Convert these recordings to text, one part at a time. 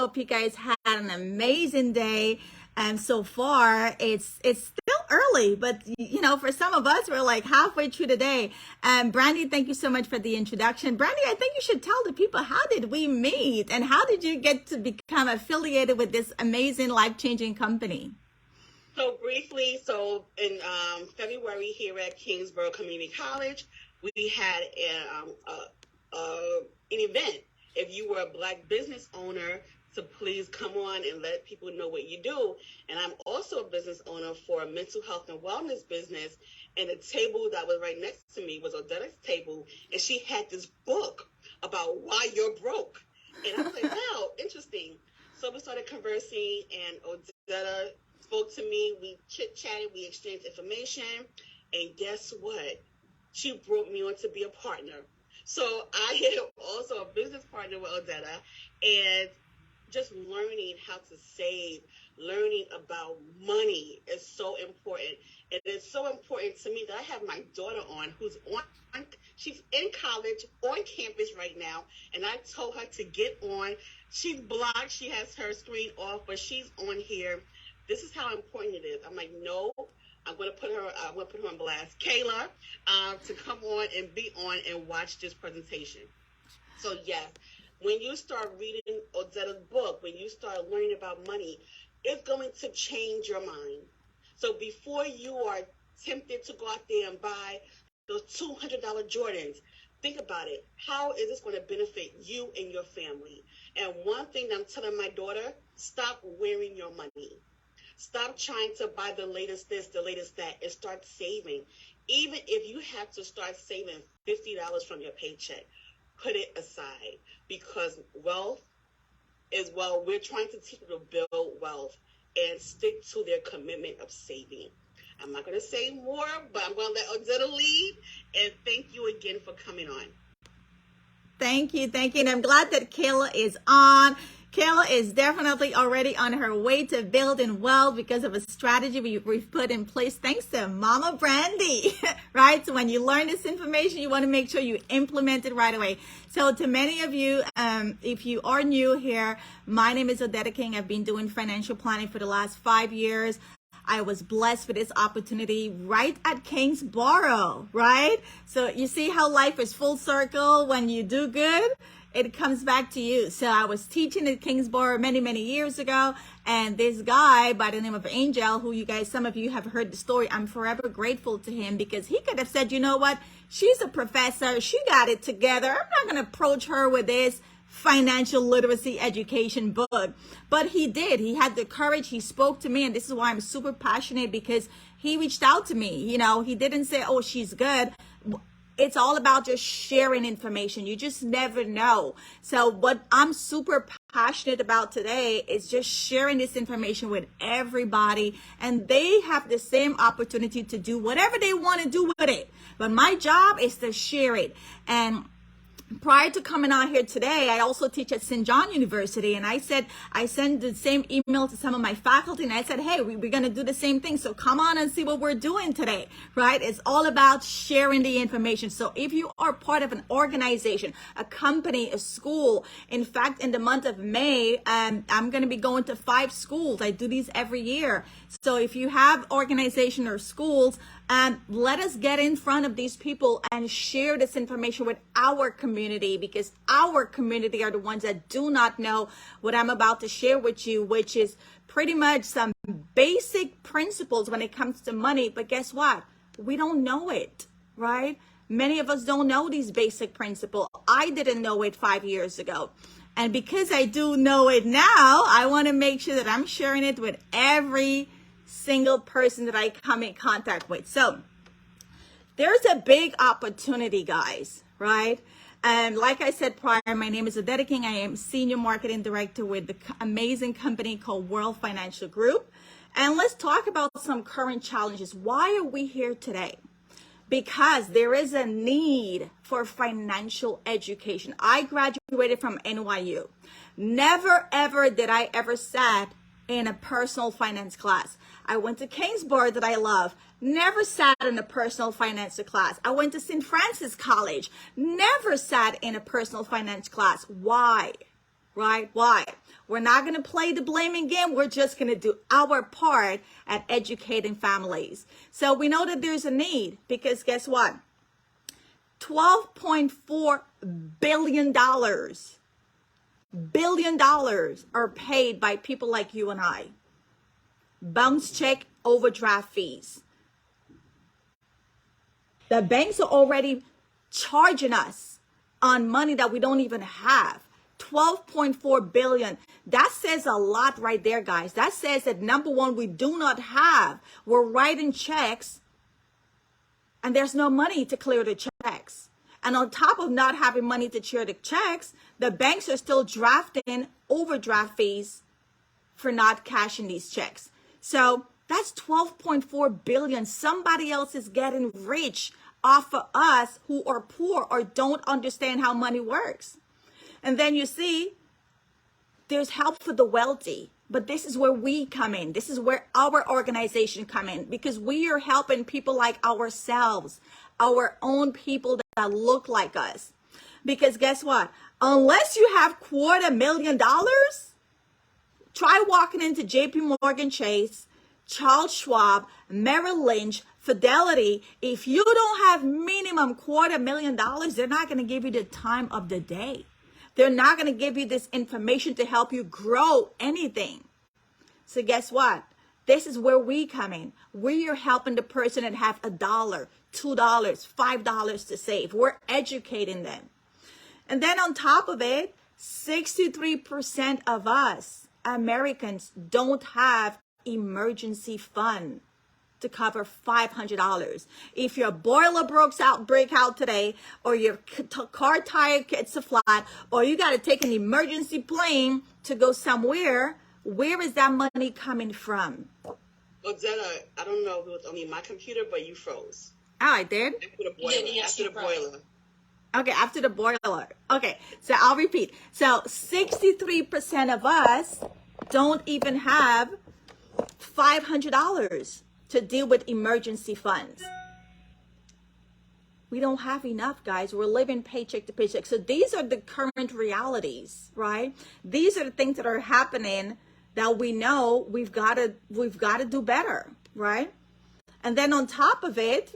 hope you guys had an amazing day. And so far, it's still early, but you know, for some of us, we're like halfway through the day. Brandy, thank you so much for the introduction. Brandy, I think you should tell the people, how did we meet and how did you get to become affiliated with this amazing life-changing company? So briefly, in February here at Kingsborough Community College, we had an event. If you were a Black business owner, to please come on and let people know what you do. And I'm also a business owner for a mental health and wellness business. And the table that was right next to me was Odetta's table. And she had this book about why you're broke. And I was like, wow, interesting. So we started conversing, and Odetta spoke to me. We chit-chatted, we exchanged information. And guess what? She brought me on to be a partner. So I am also a business partner with Odetta, and just learning how to save, learning about money is so important. And it's so important to me that I have my daughter on, who's she's in college, on campus right now. And I told her to get on. She's blocked, she has her screen off, but she's on here. This is how important it is. I'm like, no, I'm going to put her on blast. Kayla, to come on and be on and watch this presentation. So yes, when you start reading Odetta's book, when you start learning about money, it's going to change your mind. So before you are tempted to go out there and buy those $200 Jordans, think about it. How is this going to benefit you and your family? And one thing I'm telling my daughter, stop wearing your money. Stop trying to buy the latest this, the latest that, and start saving. Even if you have to start saving $50 from your paycheck, put it aside, because wealth is, well, we're trying to teach people to build wealth and stick to their commitment of saving. I'm not going to say more, but I'm going to let Odetta lead. And thank you again for coming on. Thank you. And I'm glad that Kayla is on. Kayla is definitely already on her way to building wealth because of a strategy we've put in place thanks to Mama Brandy, right? So when you learn this information, you want to make sure you implement it right away. So to many of you, if you are new here, my name is Odetta King. I've been doing financial planning for the last 5 years. I was blessed with this opportunity right at Kingsborough, right? So you see how life is full circle. When you do good, it comes back to you. So I was teaching at Kingsborough many years ago, and this guy by the name of Angel, who some of you have heard the story, I'm forever grateful to him, because he could have said, you know what, she's a professor, she got it together, I'm not going to approach her with this financial literacy education book. But he did. He had the courage. He spoke to me, and this is why I'm super passionate, because he reached out to me. You know, he didn't say, oh, she's good. It's all about just sharing information. You just never know. So what I'm super passionate about today is just sharing this information with everybody, and they have the same opportunity to do whatever they want to do with it. But my job is to share it. And prior to coming out here today, I also teach at St. John University, and I sent the same email to some of my faculty, and I said, hey, we're going to do the same thing, so come on and see what we're doing today, right? It's all about sharing the information. So if you are part of an organization, a company, a school, in fact, in the month of May, I'm going to be going to 5 schools. I do these every year. So if you have organization or schools, let us get in front of these people and share this information with our community, because our community are the ones that do not know what I'm about to share with you, which is pretty much some basic principles when it comes to money. But guess what? We don't know it, right? Many of us don't know these basic principles. I didn't know it 5 years ago. And because I do know it now, I want to make sure that I'm sharing it with every single person that I come in contact with. So there's a big opportunity, guys, right? And like I said prior, my name is Odetta King. I am Senior Marketing Director with the amazing company called World Financial Group. And let's talk about some current challenges. Why are we here today? Because there is a need for financial education. I graduated from NYU. Never, ever did I ever sat in a personal finance class. I went to Kingsborough that I love. Never sat in a personal finance class. I went to St. Francis College. Never sat in a personal finance class. Why? right? Why? We're not going to play the blaming game. We're just going to do our part at educating families. So we know that there's a need because guess what? $12.4 billion are paid by people like you and I. Bounce check, overdraft fees. The banks are already charging us on money that we don't even have. 12.4 billion. That says a lot right there, guys. That says that number one, we do not have. We're writing checks and there's no money to clear the checks. And on top of not having money to clear the checks, the banks are still drafting overdraft fees for not cashing these checks. So that's 12.4 billion. Somebody else is getting rich off of us who are poor or don't understand how money works. And then you see, there's help for the wealthy. But this is where we come in. This is where our organization come in, because we are helping people like ourselves, our own people that look like us. Because guess what? Unless you have $250,000, try walking into JP Morgan Chase, Charles Schwab, Merrill Lynch, Fidelity. If you don't have minimum $250,000, they're not going to give you the time of the day. They're not going to give you this information to help you grow anything. So guess what? This is where we come in. We are helping the person that have $1, $2, $5 to save. We're educating them. And then on top of it, 63% of us Americans don't have emergency fund to cover $500. If your boiler break out today, or your car tire gets a flat, or you got to take an emergency plane to go somewhere, where is that money coming from? Well, Zena, I don't know if it was only my computer, but you froze. Oh, I did? After the boiler. After the boiler. Okay, after the boiler. Okay, so I'll repeat. So 63% of us don't even have $500 to deal with emergency funds. We don't have enough, guys. We're living paycheck to paycheck. So these are the current realities, right? These are the things that are happening that we know we've got to do better, right? And then on top of it,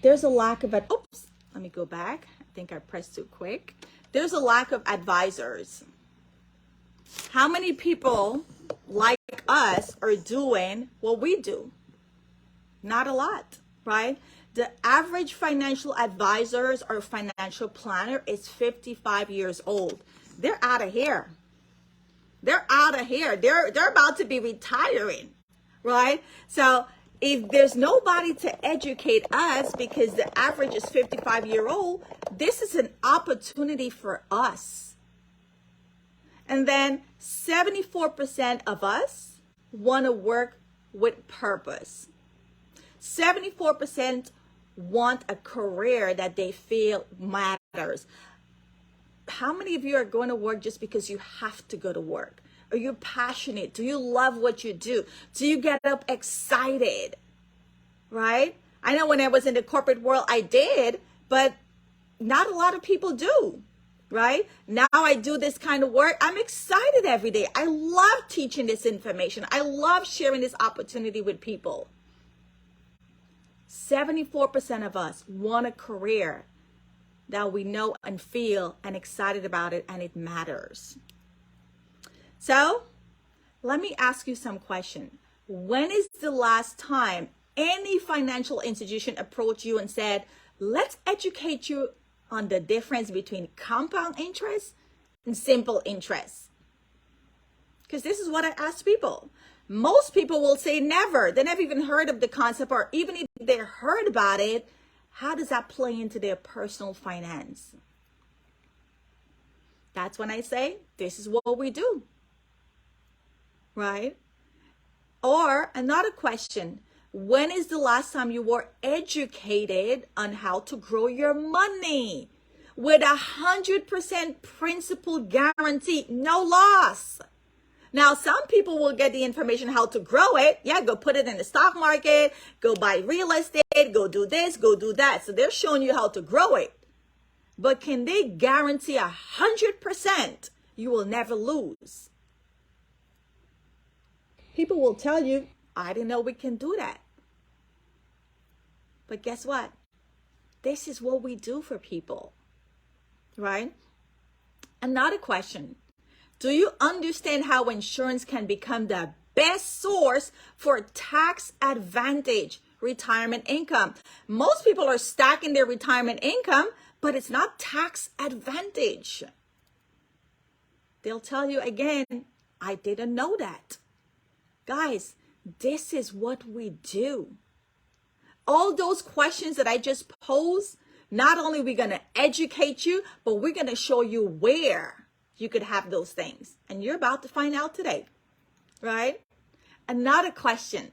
there's a lack of oops, let me go back. I think I pressed too quick. There's a lack of advisors. How many people like us are doing what we do? Not a lot, right? The average financial advisors or financial planner is 55 years old. They're out of here. They're out of here. They're about to be retiring, right? So if there's nobody to educate us because the average is 55-year-old, this is an opportunity for us. And then 74% of us want to work with purpose. 74% want a career that they feel matters. How many of you are going to work just because you have to go to work? Are you passionate? Do you love what you do? Do you get up excited? Right? I know when I was in the corporate world, I did, but not a lot of people do. Right? Now I do this kind of work. I'm excited every day. I love teaching this information. I love sharing this opportunity with people. 74% of us want a career that we know and feel and excited about it, and it matters. So let me ask you some question. When is the last time any financial institution approached you and said, let's educate you on the difference between compound interest and simple interest? Because this is what I ask people. Most people will say never. They never even heard of the concept, or even if they heard about it, how does that play into their personal finance? That's when I say, this is what we do. Right? Or another question, when is the last time you were educated on how to grow your money with 100% principal guarantee, no loss? Now, some people will get the information how to grow it. Yeah, go put it in the stock market, go buy real estate, go do this, go do that. So they're showing you how to grow it. but can they guarantee 100% you will never lose? People will tell you, I didn't know we can do that. But guess what? This is what we do for people, right? Another question. Do you understand how insurance can become the best source for tax advantage retirement income? Most people are stacking their retirement income, but it's not tax advantage. They'll tell you again, I didn't know that. Guys, this is what we do. All those questions that I just posed, not only are we going to educate you, but we're going to show you where you could have those things. And you're about to find out today, right? Another question.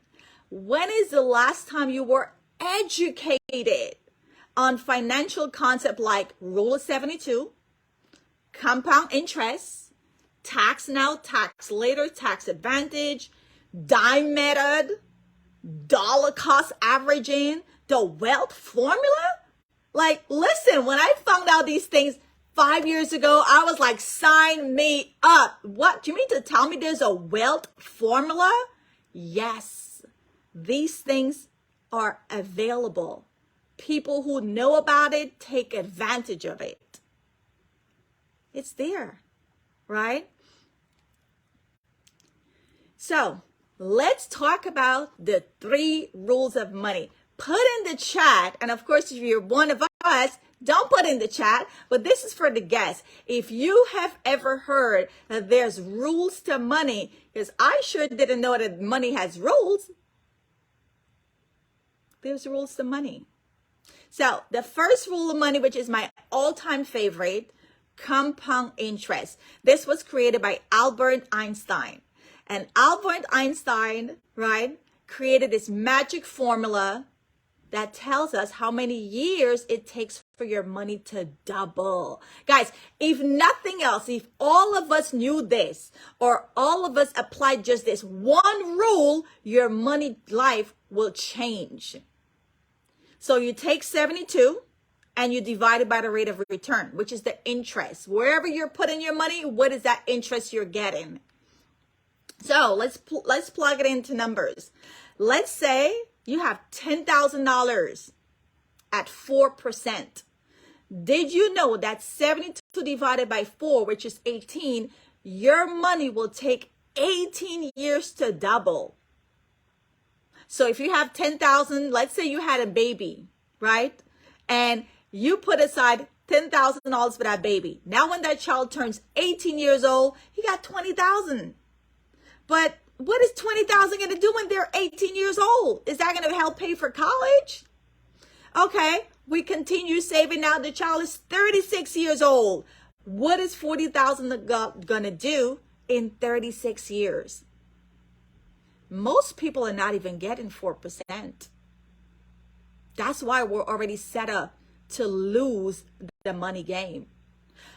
When is the last time you were educated on financial concepts like Rule of 72, compound interest, tax now, tax later, tax advantage, dime method, dollar cost averaging, the wealth formula? Like, listen, when I found out these things 5 years ago, I was like, sign me up. What? Do you mean to tell me there's a wealth formula? Yes, these things are available. People who know about it take advantage of it. It's there, right? So let's talk about the 3 rules of money. Put in the chat, and of course, if you're one of us, don't put in the chat, but this is for the guests. If you have ever heard that there's rules to money, because I sure didn't know that money has rules. There's rules to money. So the first rule of money, which is my all-time favorite, compound interest. This was created by Albert Einstein. And Albert Einstein, right, created this magic formula that tells us how many years it takes for your money to double. Guys, if nothing else, if all of us knew this, or all of us applied just this one rule, your money life will change. So you take 72 and you divide it by the rate of return, which is the interest. Wherever you're putting your money, what is that interest you're getting? So let's plug it into numbers. Let's say you have $10,000 at 4%. Did you know that 72 divided by 4, which is 18, your money will take 18 years to double? So if you have 10,000, let's say you had a baby, right? And you put aside $10,000 for that baby. Now when that child turns 18 years old, he got 20,000. But what is 20,000 going to do when they're 18 years old? Is that going to help pay for college? Okay, we continue saving now. The child is 36 years old. What is 40,000 going to do in 36 years? Most people are not even getting 4%. That's why we're already set up to lose the money game.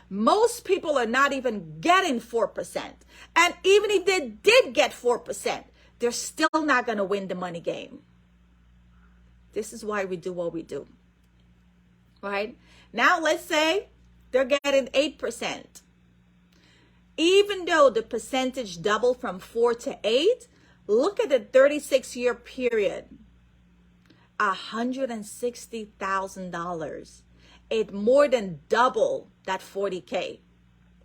Most people are not even getting 4%. And even if they did get 4%, they're still not going to win the money game. This is why we do what we do. Right? Now, let's say they're getting 8%. Even though the percentage doubled from 4 to 8, look at the 36-year period. $160,000. It more than double that 40K.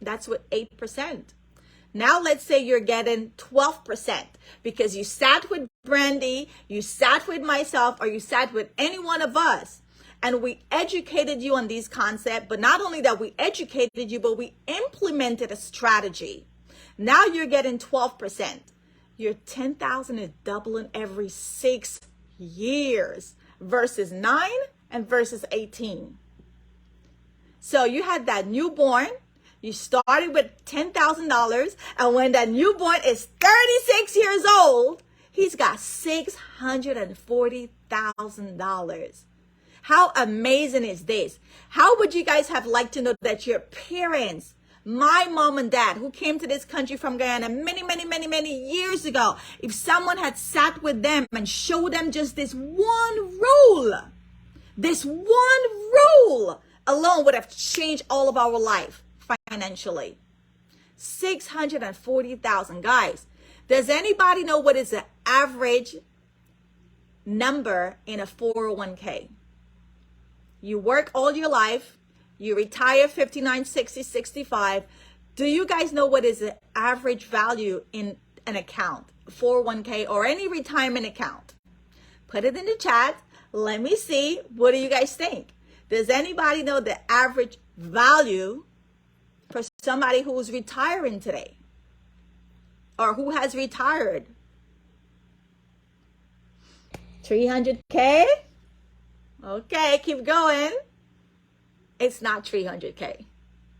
That's with 8%. Now let's say you're getting 12% because you sat with Brandy, you sat with myself, or you sat with any one of us, and we educated you on these concepts. But not only that we educated you, but we implemented a strategy. Now you're getting 12%. Your 10,000 is doubling every 6 years versus 9 and versus 18. So you had that newborn, you started with $10,000, and when that newborn is 36 years old, he's got $640,000. How amazing is this? How would you guys have liked to know that your parents, my mom and dad, who came to this country from Guyana many years ago, if someone had sat with them and showed them just this one rule, alone would have changed all of our life financially. 640,000. Guys, does anybody know what is the average number in a 401k? You work all your life, you retire 59, 60, 65. Do you guys know what is the average value in an account, 401k or any retirement account? Put it in the chat. Let me see. What do you guys think? Does anybody know the average value for somebody who's retiring today or who has retired? 300K? Okay, keep going. It's not 300K.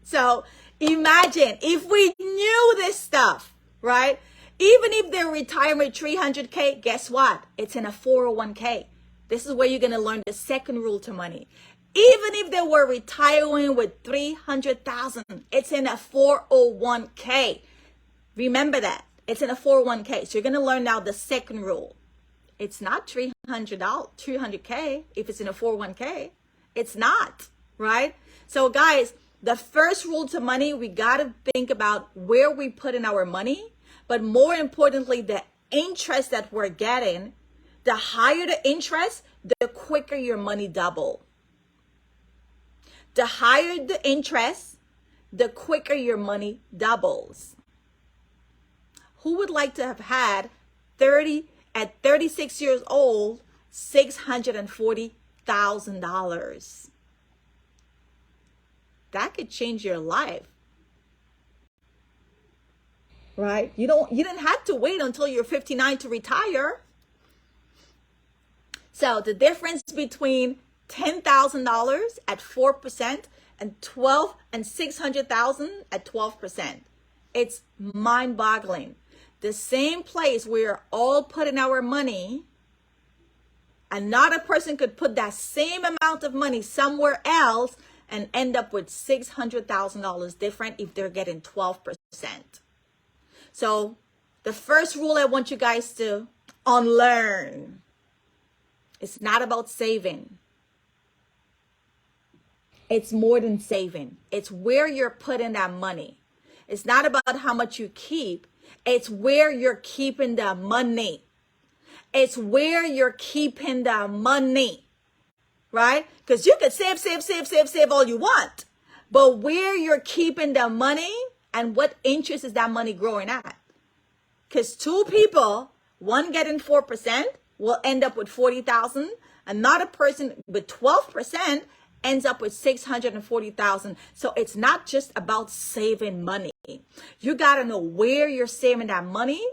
So imagine if we knew this stuff, right? Even if they're retiring with 300K, guess what? It's in a 401k. This is where you're going to learn the second rule to money. Even if they were retiring with 300,000, it's in a 401k. Remember that. It's in a 401k. So you're going to learn now the second rule. It's not $300K if it's in a 401k. It's not, right? So guys, the first rule to money, we got to think about where we put in our money, but more importantly, the interest that we're getting. The higher the interest, the quicker your money double. The higher the interest, the quicker your money doubles. Who would like to have had at 36 years old, $640,000? That could change your life. Right? You didn't have to wait until you're 59 to retire. So the difference between $10,000 at 4% and $600,000 at 12%. It's mind-boggling. The same place we're all putting our money, another person could put that same amount of money somewhere else and end up with $600,000 different if they're getting 12%. So the first rule I want you guys to unlearn. It's not about saving. It's more than saving. It's where you're putting that money. It's not about how much you keep. It's where you're keeping the money. It's where you're keeping the money, right? Because you can save all you want. But where you're keeping the money and what interest is that money growing at? Because two people, one getting 4%, will end up with 40,000. Another person with 12% ends up with 640,000. So it's not just about saving money. You got to know where you're saving that money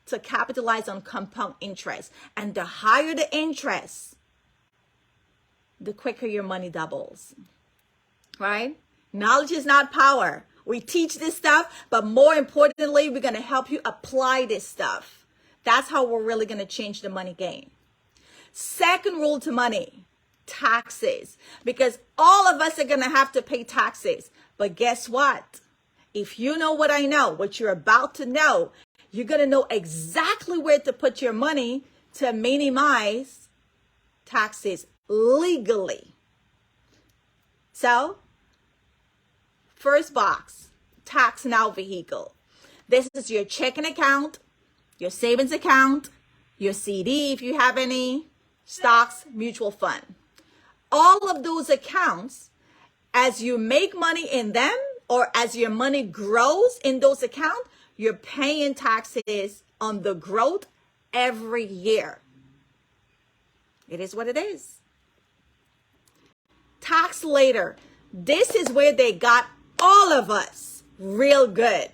to capitalize on compound interest. And the higher the interest, the quicker your money doubles. Right? Knowledge is not power. We teach this stuff, but more importantly, we're going to help you apply this stuff. That's how we're really going to change the money game. Second rule to money, taxes. Because all of us are going to have to pay taxes. But guess what? If you know what I know, what you're about to know, you're going to know exactly where to put your money to minimize taxes legally. So, first box, tax now vehicle. This is your checking account, your savings account, your CD if you have any, stocks, mutual fund. All of those accounts, as you make money in them or as your money grows in those accounts, you're paying taxes on the growth every year. It is what it is. Tax later. This is where they got all of us real good.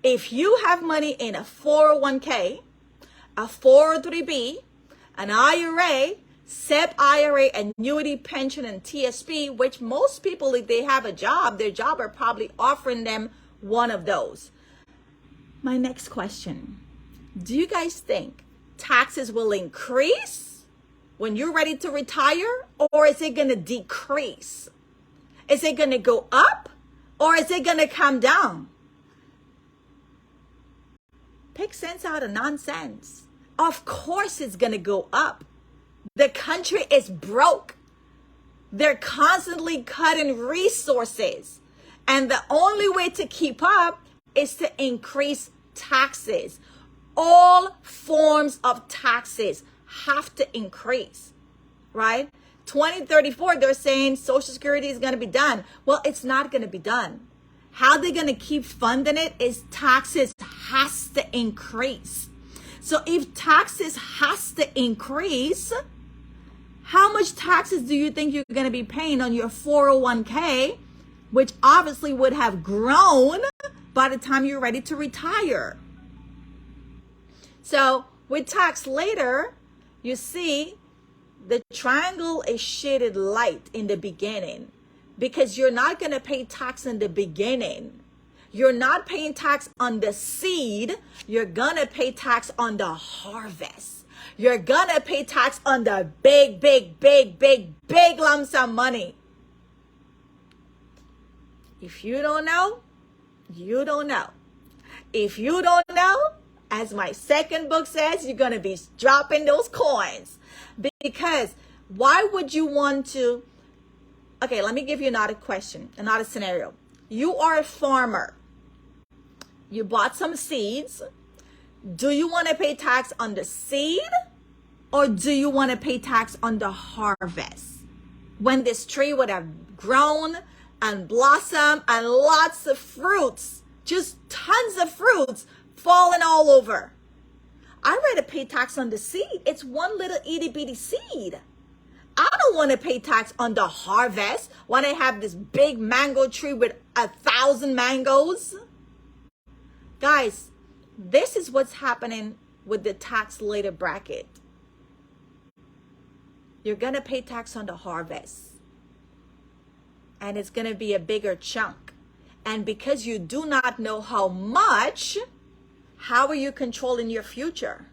If you have money in a 401k, a 403b, an IRA, SEP IRA, annuity, pension, and TSP, which most people, if they have a job, their job are probably offering them one of those. My next question, do you guys think taxes will increase when you're ready to retire, or is it going to decrease? Is it going to go up, or is it going to come down? Take sense out of nonsense. Of course it's going to go up. The country is broke. They're constantly cutting resources. And the only way to keep up is to increase taxes. All forms of taxes have to increase, right? 2034, they're saying Social Security is going to be done. Well, it's not going to be done. How they're going to keep funding it is taxes has to increase. So if taxes has to increase, how much taxes do you think you're going to be paying on your 401k, which obviously would have grown by the time you're ready to retire? So with tax later, you see the triangle is shaded light in the beginning because you're not going to pay tax in the beginning. You're not paying tax on the seed. You're going to pay tax on the harvest. You're going to pay tax on the big lump sum money. If you don't know, you don't know. If you don't know, as my second book says, you're going to be dropping those coins. Because why would you want to? Okay, let me give you another question, another scenario. You are a farmer. You bought some seeds. Do you want to pay tax on the seed or do you want to pay tax on the harvest? When this tree would have grown and blossomed and lots of fruits, just tons of fruits falling all over. I'd rather pay tax on the seed. It's one little itty bitty seed. I don't want to pay tax on the harvest when I have this big mango tree with 1,000 mangoes. Guys, this is what's happening with the tax later bracket. You're going to pay tax on the harvest. And it's going to be a bigger chunk. And because you do not know how much, how are you controlling your future?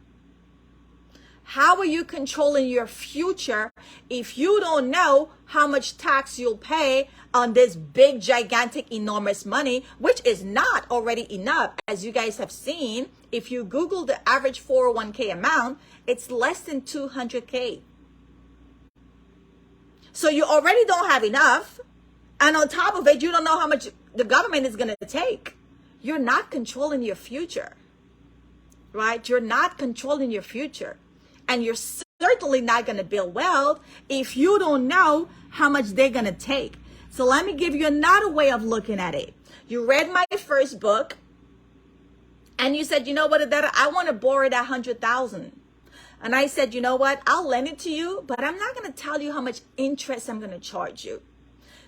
How are you controlling your future if you don't know how much tax you'll pay on this big, gigantic, enormous money, which is not already enough? As you guys have seen, if you Google the average 401k amount, it's less than 200k. So you already don't have enough. And on top of it, you don't know how much the government is going to take. You're not controlling your future, right? You're not controlling your future. And you're certainly not going to build wealth if you don't know how much they're going to take. So let me give you another way of looking at it. You read my first book and you said, you know what, Adetta, I want to borrow that 100,000. And I said, you know what, I'll lend it to you, but I'm not going to tell you how much interest I'm going to charge you.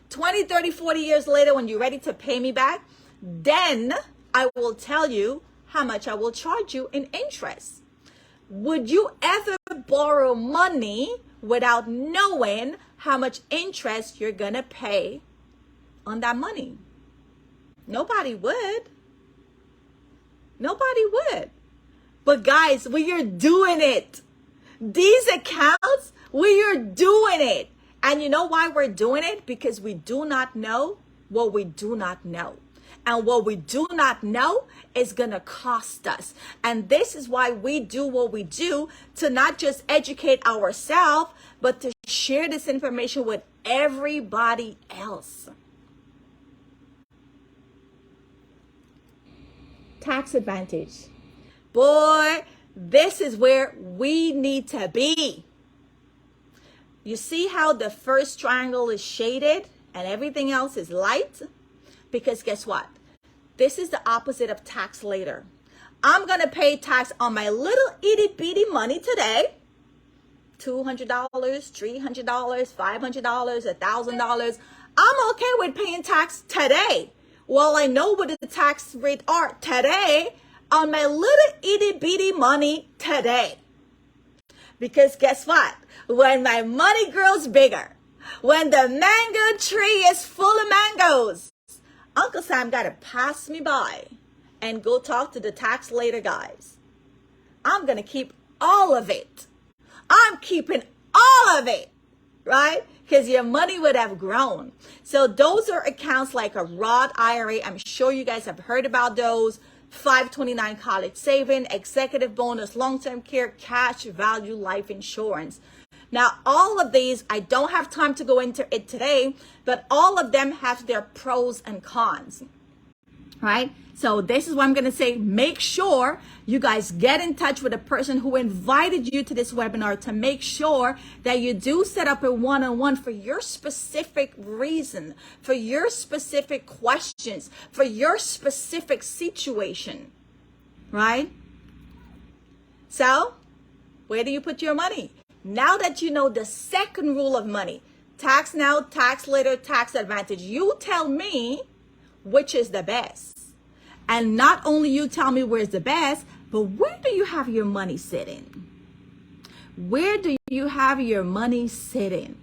20, 30, 40 years later, when you're ready to pay me back, then I will tell you how much I will charge you in interest. Would you ever borrow money without knowing how much interest you're going to pay on that money? Nobody would. Nobody would. But guys, we are doing it. These accounts, we are doing it. And you know why we're doing it? Because we do not know what we do not know. And what we do not know is going to cost us. And this is why we do what we do, to not just educate ourselves, but to share this information with everybody else. Tax advantage. Boy, this is where we need to be. You see how the first triangle is shaded and everything else is light? Because guess what? This is the opposite of tax later. I'm going to pay tax on my little itty bitty money today. $200, $300, $500, $1,000. I'm okay with paying tax today. Well, I know what the tax rate are today on my little itty bitty money today. Because guess what? When my money grows bigger, when the mango tree is full of mangoes, Uncle Sam got to pass me by and go talk to the tax later guys. I'm going to keep all of it. I'm keeping all of it, right? Because your money would have grown. So those are accounts like a Roth IRA. I'm sure you guys have heard about those. 529 college saving, executive bonus, long-term care, cash value life insurance. Now, all of these, I don't have time to go into it today, but all of them have their pros and cons, right? So this is what I'm going to say. Make sure you guys get in touch with the person who invited you to this webinar to make sure that you do set up a one-on-one for your specific reason, for your specific questions, for your specific situation, right? So where do you put your money? Now that you know the second rule of money, tax now, tax later, tax advantage, you tell me which is the best. And not only you tell me where's the best, but where do you have your money sitting? Where do you have your money sitting,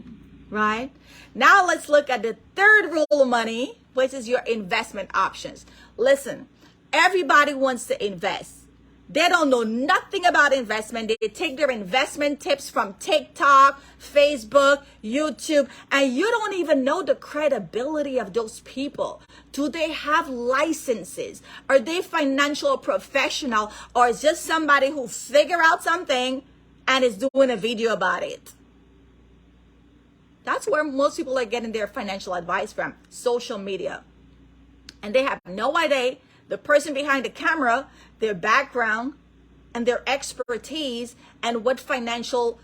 right? Now let's look at the third rule of money, which is your investment options. Listen, everybody wants to invest. They don't know nothing about investment. They take their investment tips from TikTok, Facebook, YouTube, and you don't even know the credibility of those people. Do they have licenses? Are they financial professional, or is just somebody who figure out something and is doing a video about it? That's where most people are getting their financial advice from, social media. And they have no idea the person behind the camera, their background, and their expertise, and what financial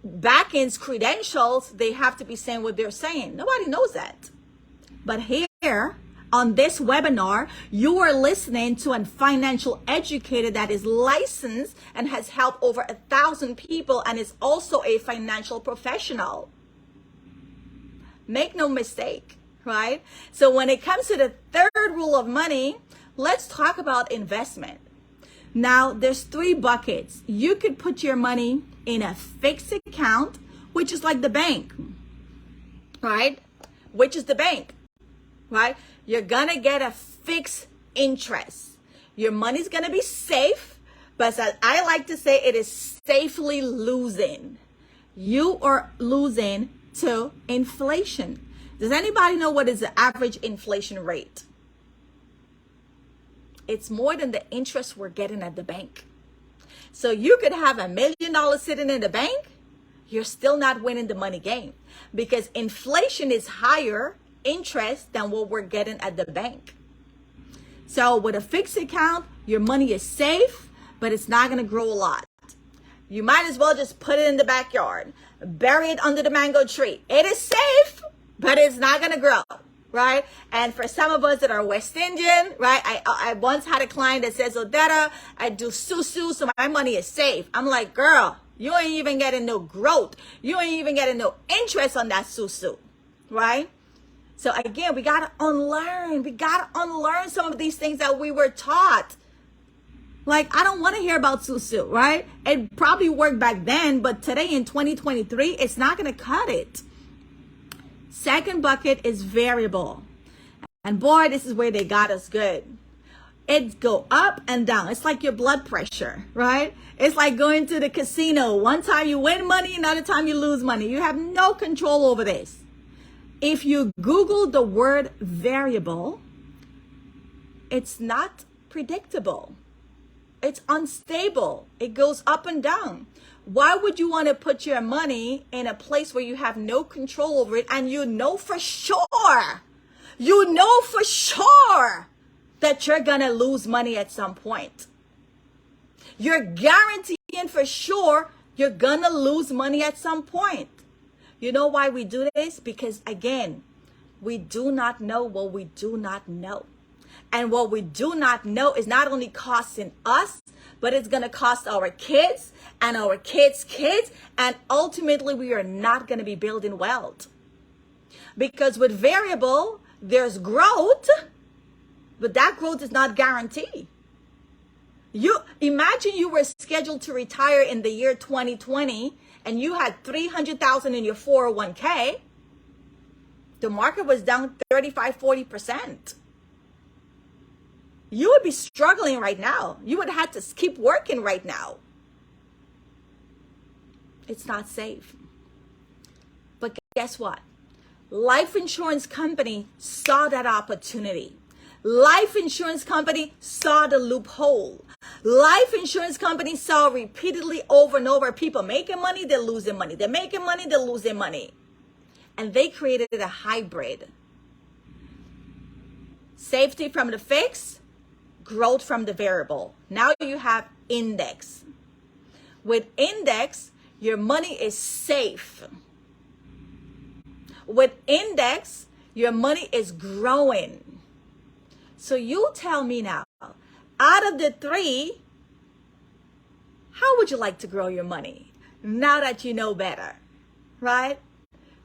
back-ends credentials they have to be saying what they're saying. Nobody knows that. But here on this webinar, you are listening to a financial educator that is licensed and has helped over 1,000 people and is also a financial professional. Make no mistake, right? So when it comes to the third rule of money, let's talk about investment. Now, there's 3 buckets. You could put your money in a fixed account, which is like the bank, right? Which is the bank, right? You're going to get a fixed interest. Your money's going to be safe, but as I like to say, it is safely losing. You are losing to inflation. Does anybody know what is the average inflation rate? It's more than the interest we're getting at the bank. So you could have $1 million sitting in the bank. You're still not winning the money game because inflation is higher interest than what we're getting at the bank. So with a fixed account, your money is safe, but it's not going to grow a lot. You might as well just put it in the backyard, bury it under the mango tree. It is safe, but it's not going to grow. Right? And for some of us that are West Indian, right? I once had a client that says, Odetta, I do susu, so my money is safe. I'm like, girl, you ain't even getting no growth. You ain't even getting no interest on that susu, right? So again, we got to unlearn. We got to unlearn some of these things that we were taught. Like, I don't want to hear about susu, right? It probably worked back then, but today in 2023, it's not going to cut it. Second bucket is variable. And boy, this is where they got us good. It go up and down. It's like your blood pressure, right? It's like going to the casino. One time you win money, another time you lose money. You have no control over this. If you Google the word variable, it's not predictable. It's unstable. It goes up and down. Why would you want to put your money in a place where you have no control over it and you know for sure that you're going to lose money at some point? You're guaranteeing for sure you're going to lose money at some point. You know why we do this? Because again, we do not know what we do not know. And what we do not know is not only costing us, but it's going to cost our kids and our kids' kids. And ultimately, we are not going to be building wealth. Because with variable, there's growth, but that growth is not guaranteed. You imagine you were scheduled to retire in the year 2020 and you had $300,000 in your 401k. The market was down 35-40%. You would be struggling right now. You would have to keep working right now. It's not safe. But guess what? Life insurance company saw that opportunity. Life insurance company saw the loophole. Life insurance companies saw repeatedly over and over people making money, they're losing money. They're making money, they're losing money. And they created a hybrid. Safety from the fixed, growth from the variable. Now you have index. With index, your money is safe. With index, your money is growing. So you tell me now, out of the three, how would you like to grow your money now that you know better, right?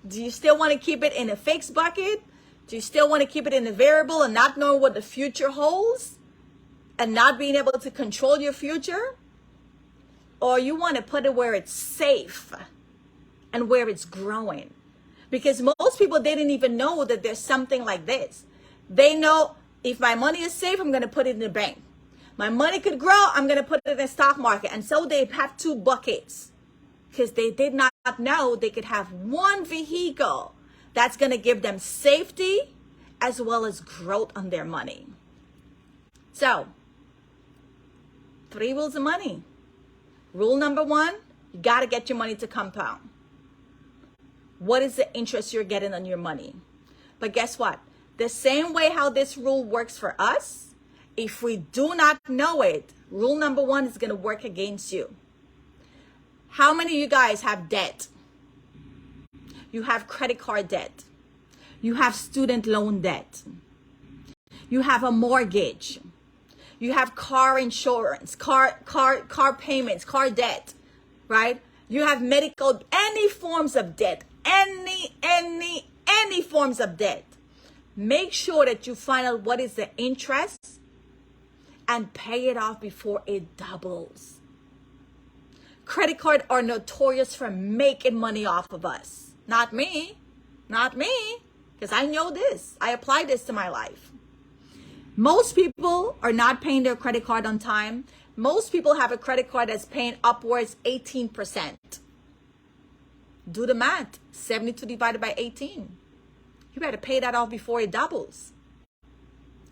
Do you still want to keep it in a fixed bucket? Do you still want to keep it in the variable and not knowing what the future holds and not being able to control your future? Or you want to put it where it's safe and where it's growing? Because most people didn't even know that there's something like this. They know if my money is safe, I'm going to put it in the bank. My money could grow, I'm going to put it in the stock market. And so they have two buckets because they did not know they could have one vehicle that's going to give them safety as well as growth on their money. So, 3 rules of money. Rule number 1, you got to get your money to compound. What is the interest you're getting on your money? But guess what? The same way how this rule works for us, if we do not know it, rule number 1 is going to work against you. How many of you guys have debt? You have credit card debt. You have student loan debt. You have a mortgage. You have car insurance, car payments, car debt, right? You have medical, any forms of debt, any forms of debt. Make sure that you find out what is the interest and pay it off before it doubles. Credit cards are notorious for making money off of us. Not me, because I know this. I apply this to my life. Most people are not paying their credit card on time. Most people have a credit card that's paying upwards 18%. Do the math. 72 divided by 18. You better pay that off before it doubles.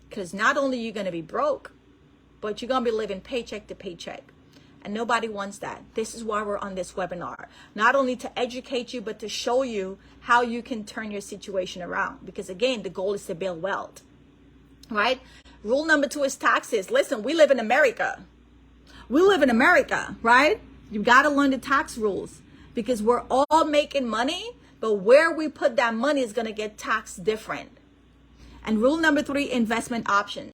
Because not only are you going to be broke, but you're going to be living paycheck to paycheck. And nobody wants that. This is why we're on this webinar. Not only to educate you, but to show you how you can turn your situation around. Because again, the goal is to build wealth. Right? Rule number 2 is taxes. Listen, we live in America. We live in America, right? You got to learn the tax rules. Because we're all making money, but where we put that money is going to get taxed different. And rule number 3, investment options,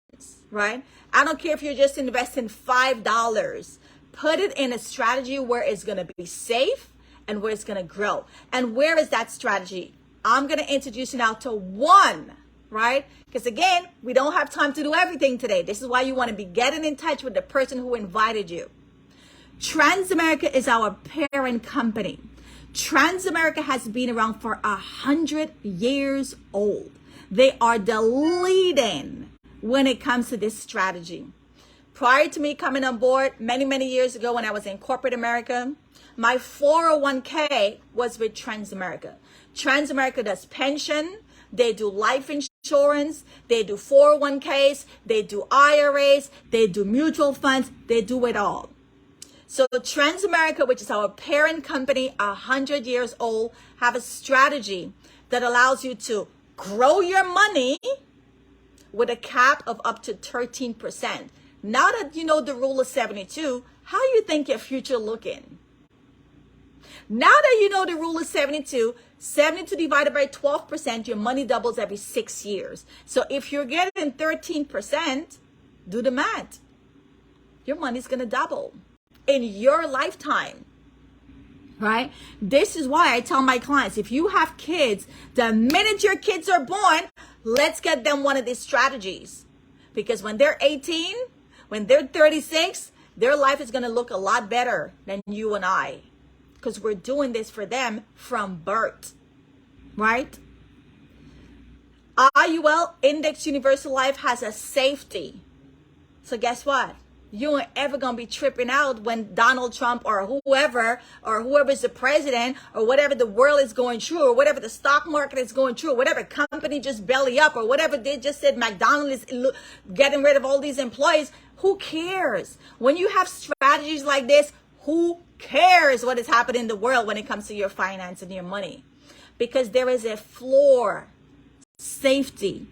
right? I don't care if you're just investing $5. Put it in a strategy where it's going to be safe and where it's going to grow. And where is that strategy? I'm going to introduce you now to one, right? Because again, we don't have time to do everything today. This is why you want to be getting in touch with the person who invited you. Transamerica is our parent company. Transamerica has been around for 100 years old. They are the leading when it comes to this strategy. Prior to me coming on board many years ago when I was in corporate America, my 401k was with Transamerica. Transamerica does pension, they do life insurance, they do 401ks, they do IRAs, they do mutual funds, they do it all. So Transamerica, which is our parent company, 100 years old, have a strategy that allows you to grow your money with a cap of up to 13%. Now that you know the rule of 72, how you think your future looking? Now that you know the rule of 72, 72 divided by 12%, your money doubles every 6 years. So if you're getting 13%, do the math. Your money's going to double in your lifetime, right? This is why I tell my clients, if you have kids, the minute your kids are born, let's get them one of these strategies. Because when they're 18, when they're 36, their life is going to look a lot better than you and I. Because we're doing this for them from birth, right? IUL, Index Universal Life, has a safety. So guess what? You ain't ever gonna be tripping out when Donald Trump or whoever's the president or whatever the world is going through or whatever the stock market is going through or whatever company just belly up or whatever they just said McDonald's is getting rid of all these employees. Who cares? When you have strategies like this, who cares what is happening in the world when it comes to your finance and your money? Because there is a floor safety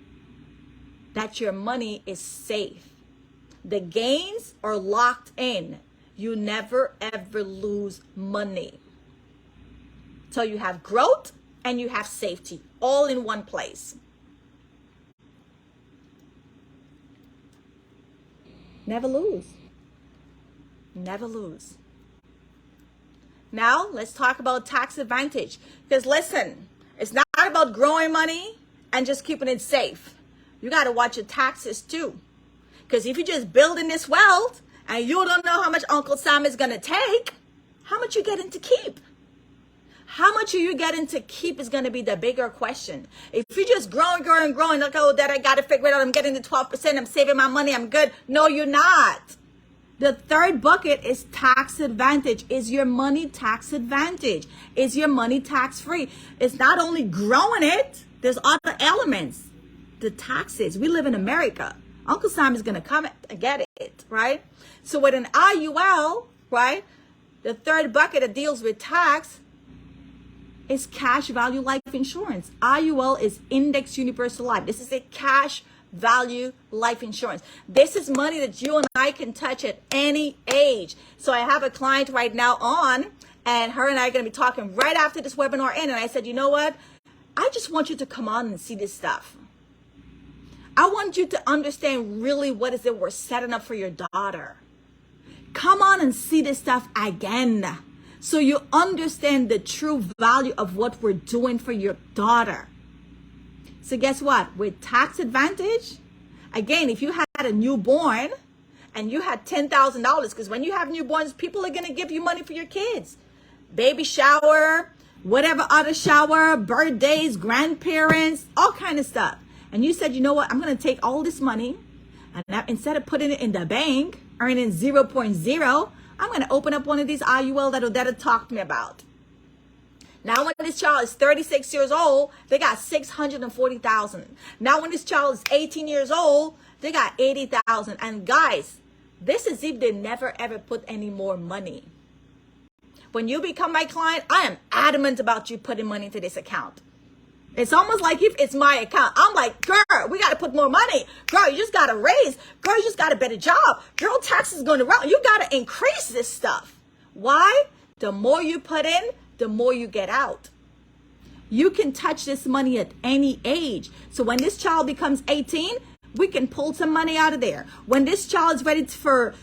that your money is safe. The gains are locked in. You never ever lose money. So you have growth and you have safety all in one place. Never lose. Never lose. Now let's talk about tax advantage. Because listen, it's not about growing money and just keeping it safe. You got to watch your taxes too. Because if you're just building this wealth and you don't know how much Uncle Sam is going to take, how much you getting to keep? How much are you getting to keep is going to be the bigger question. If you're just growing, like, oh, that I got to figure it out. I'm getting the 12%. I'm saving my money. I'm good. No, you're not. The third bucket is tax advantage. Is your money tax advantage? Is your money tax free? It's not only growing it. There's other elements. The taxes. We live in America. Uncle Sam is going to come and get it, right? So with an IUL, right, the third bucket that deals with tax is cash value life insurance. IUL is Index Universal Life. This is a cash value life insurance. This is money that you and I can touch at any age. So I have a client right now on, and her and I are going to be talking right after this webinar in, and I said, you know what? I just want you to come on and see this stuff. I want you to understand really what is it we're setting up for your daughter. Come on and see this stuff again so you understand the true value of what we're doing for your daughter. So guess what? With tax advantage, again, if you had a newborn and you had $10,000, because when you have newborns, people are going to give you money for your kids. Baby shower, whatever other shower, birthdays, grandparents, all kind of stuff. And you said, you know what, I'm going to take all this money and instead of putting it in the bank, earning 0.0, I'm going to open up one of these IUL that'll talk to me about. Now when this child is 36 years old, they got $640,000. Now when this child is 18 years old, they got $80,000. And guys, this is if they never ever put any more money. When you become my client, I am adamant about you putting money into this account. It's almost like if it's my account. I'm like, girl, we got to put more money. Girl, you just got to raise. Girl, you just got a better job. Girl, taxes going to run. You got to increase this stuff. Why? The more you put in, the more you get out. You can touch this money at any age. So when this child becomes 18, we can pull some money out of there. When this child is ready for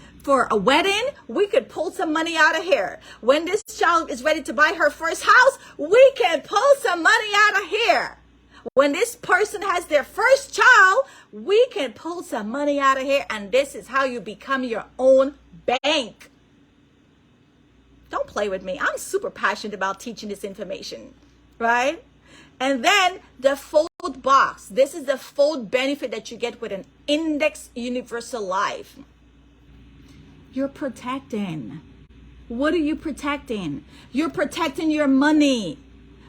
a wedding, we could pull some money out of here. When this child is ready to buy her first house, we can pull some money out of here. When this person has their first child, we can pull some money out of here. And this is how you become your own bank. Don't play with me. I'm super passionate about teaching this information, right? And then the fold box. This is the fold benefit that you get with an Index Universal Life. You're protecting. What are you protecting? You're protecting your money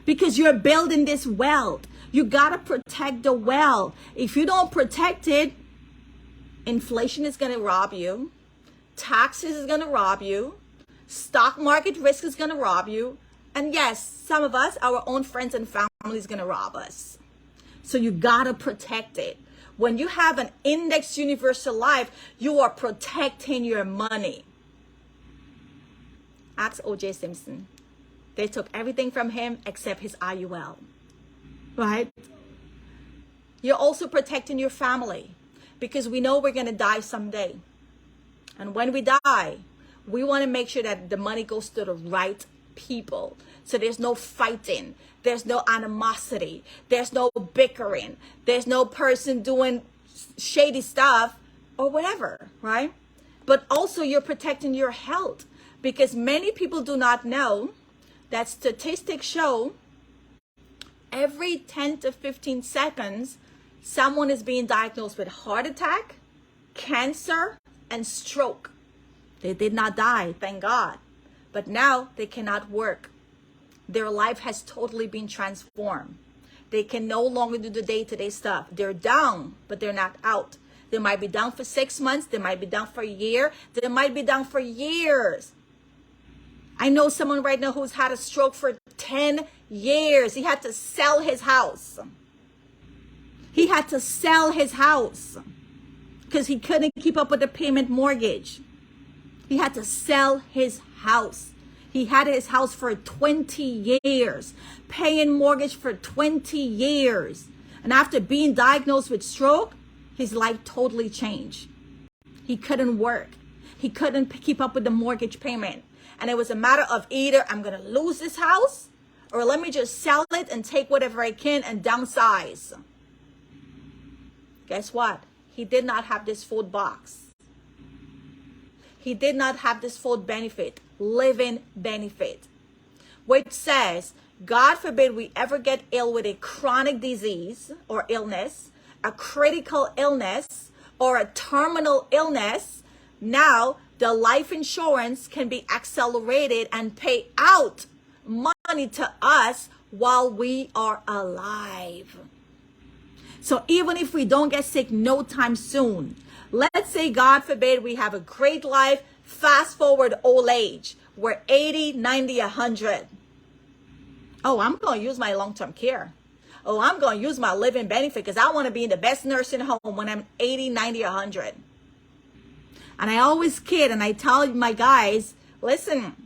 because you're building this wealth. You got to protect the wealth. If you don't protect it, inflation is going to rob you. Taxes is going to rob you. Stock market risk is going to rob you. And yes, some of us, our own friends and family is going to rob us. So you got to protect it. When you have an Index Universal Life, you are protecting your money. Ask O.J. Simpson. They took everything from him except his IUL. Right? You're also protecting your family because we know we're going to die someday. And when we die, we want to make sure that the money goes to the right people. So there's no fighting. There's no animosity. There's no bickering. There's no person doing shady stuff or whatever, right? But also you're protecting your health because many people do not know that statistics show every 10 to 15 seconds, someone is being diagnosed with heart attack, cancer, and stroke. They did not die, thank God. But now they cannot work. Their life has totally been transformed. They can no longer do the day-to-day stuff. They're down, but they're not out. They might be down for 6 months. They might be down for a year. They might be down for years. I know someone right now who's had a stroke for 10 years. He had to sell his house. He had to sell his house because he couldn't keep up with the payment mortgage. He had to sell his house. He had his house for 20 years, paying mortgage for 20 years. And after being diagnosed with stroke, his life totally changed. He couldn't work. He couldn't keep up with the mortgage payment. And it was a matter of either I'm going to lose this house or let me just sell it and take whatever I can and downsize. Guess what? He did not have this food box. He did not have this full benefit, living benefit, which says, God forbid we ever get ill with a chronic disease or illness, a critical illness, or a terminal illness. Now, the life insurance can be accelerated and pay out money to us while we are alive. So even if we don't get sick no time soon, let's say, God forbid, we have a great life, fast forward old age. We're 80, 90, 100. Oh, I'm going to use my long-term care. Oh, I'm going to use my living benefit because I want to be in the best nursing home when I'm 80, 90, 100. And I always kid and I tell my guys, listen,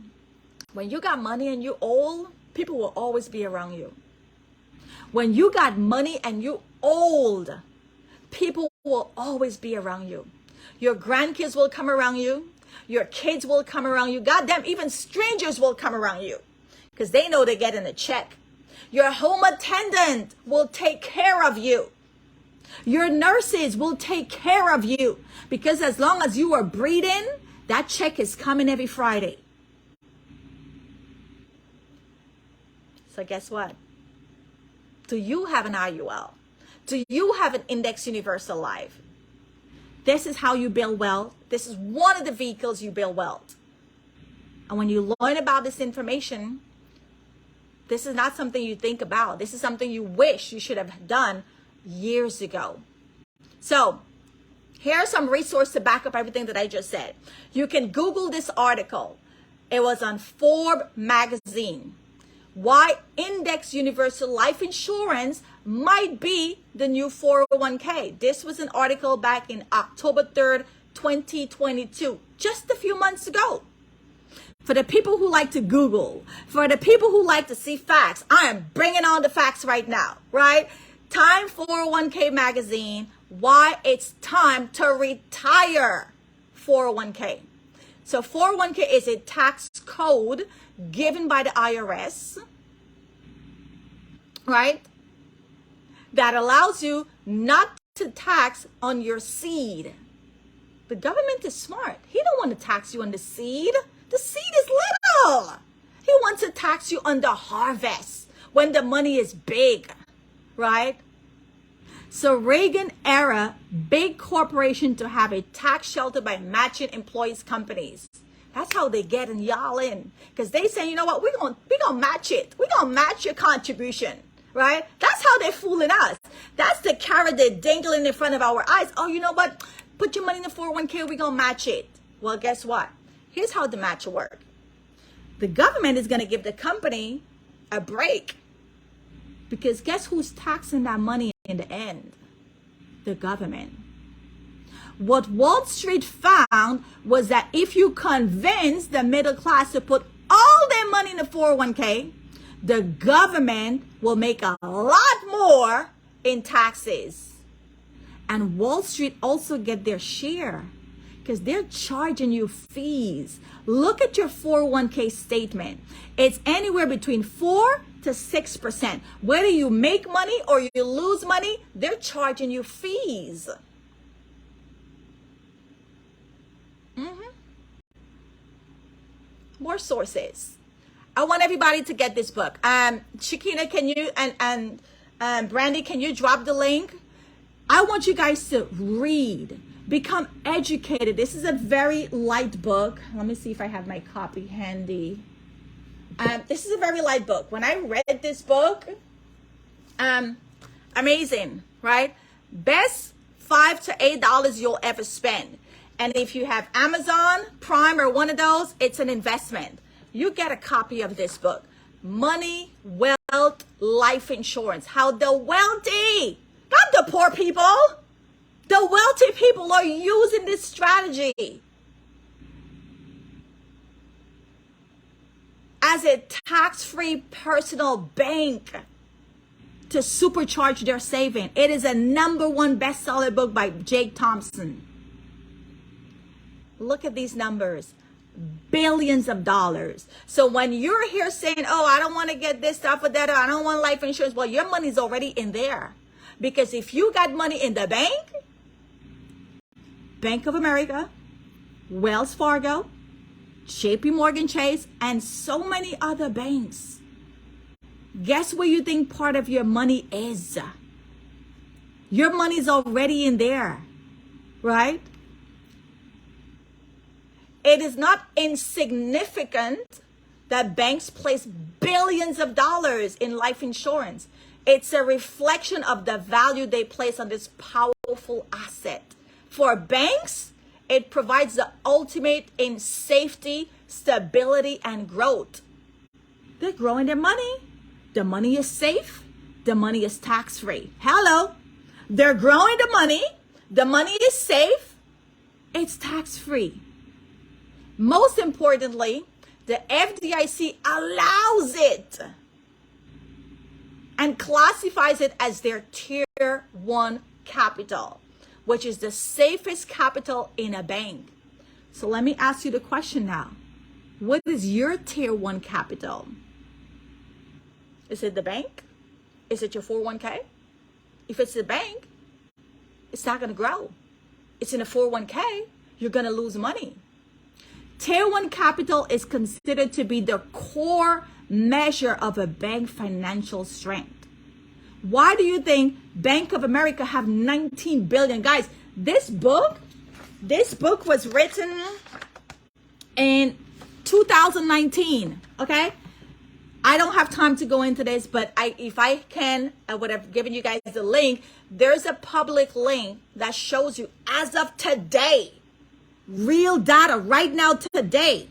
when you got money and you old, people will always be around you. When you got money and you old, people will always be around you. Your grandkids will come around you. Your kids will come around you. Goddamn, even strangers will come around you because they know they're getting a check. Your home attendant will take care of you. Your nurses will take care of you because as long as you are breathing, that check is coming every Friday. So guess what? Do you have an IUL? Do you have an Index Universal Life? This is how you build wealth. This is one of the vehicles you build wealth. And when you learn about this information, this is not something you think about. This is something you wish you should have done years ago. So here are some resources to back up everything that I just said. You can Google this article. It was on Forbes magazine. Why Index Universal Life Insurance might be the new 401k. This was an article back in October 3rd, 2022, just a few months ago. For the people who like to Google, for the people who like to see facts, I am bringing on the facts right now, right? Time 401k magazine, why it's time to retire 401k. So 401k is a tax code given by the IRS, right? That allows you not to tax on your seed. The government is smart. He don't want to tax you on the seed. The seed is little. He wants to tax you on the harvest when the money is big, right? So Reagan era, big corporation to have a tax shelter by matching employees' companies. That's how they get y'all in. Because they say, you know what, we're gonna match it. We're gonna match your contribution, right? That's how they're fooling us. That's the carrot they're dangling in front of our eyes. Oh, you know what? Put your money in the 401k, we're gonna match it. Well, guess what? Here's how the match works. The government is gonna give the company a break. Because guess who's taxing that money in the end? The government. What Wall Street found was that if you convince the middle class to put all their money in the 401k, the government will make a lot more in taxes. And Wall Street also get their share because they're charging you fees. Look at your 401k statement. It's anywhere between 4 to 6%. Whether you make money or you lose money, they're charging you fees. More sources. I want everybody to get this book. Shakina, can you and Brandy, can you drop the link? I want you guys to read Become educated. This is a very light book. Let me see if I have my copy handy. This is a very light book. When I read this book, amazing, right? Best $5 to $8 you'll ever spend. And if you have Amazon Prime or one of those, it's an investment. You get a copy of this book, Money, Wealth, Life Insurance. How the wealthy, not the poor people, the wealthy people are using this strategy as a tax-free personal bank to supercharge their saving. It is a #1 bestseller book by Jake Thompson. Look at these numbers. Billions of dollars. So when you're here saying, oh, I don't want to get this stuff or that, or I don't want life insurance, well, your money's already in there. Because if you got money in the bank, Bank of America, Wells Fargo, JP Morgan Chase, and so many other banks, guess where you think part of your money is? Your money's already in there, right? It is not insignificant that banks place billions of dollars in life insurance. It's a reflection of the value they place on this powerful asset. For banks, it provides the ultimate in safety, stability, and growth. They're growing their money. The money is safe. The money is tax-free. Hello. They're growing the money. The money is safe. It's tax-free. Most importantly, the FDIC allows it and classifies it as their Tier 1 capital, which is the safest capital in a bank. So let me ask you the question now. What is your Tier 1 capital? Is it the bank? Is it your 401k? If it's the bank, it's not going to grow. It's in a 401k, you're going to lose money. Tier 1 capital is considered to be the core measure of a bank financial strength. Why do you think Bank of America have 19 billion? Guys, this book was written in 2019, okay? I don't have time to go into this, but if I can, I would have given you guys the link. There's a public link that shows you as of today, real data right now today,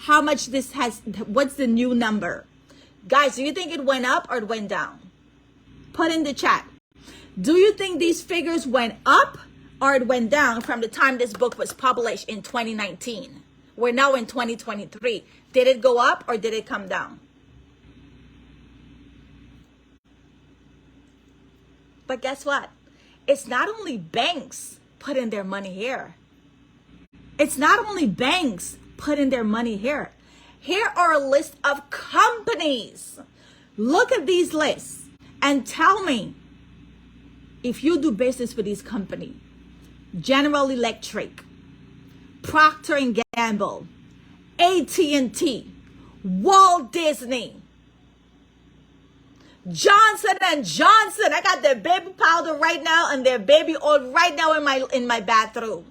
how much this has, what's the new number. Guys, do you think it went up or it went down? Put in the chat. Do you think these figures went up or it went down from the time this book was published in 2019? We're now in 2023. Did it go up or did it come down? But guess what? It's not only banks putting their money here. It's not only banks putting their money here. Here are a list of companies. Look at these lists and tell me if you do business with these companies. General Electric, Procter & Gamble, AT&T, Walt Disney, Johnson & Johnson. I got their baby powder right now and their baby oil right now in my bathroom.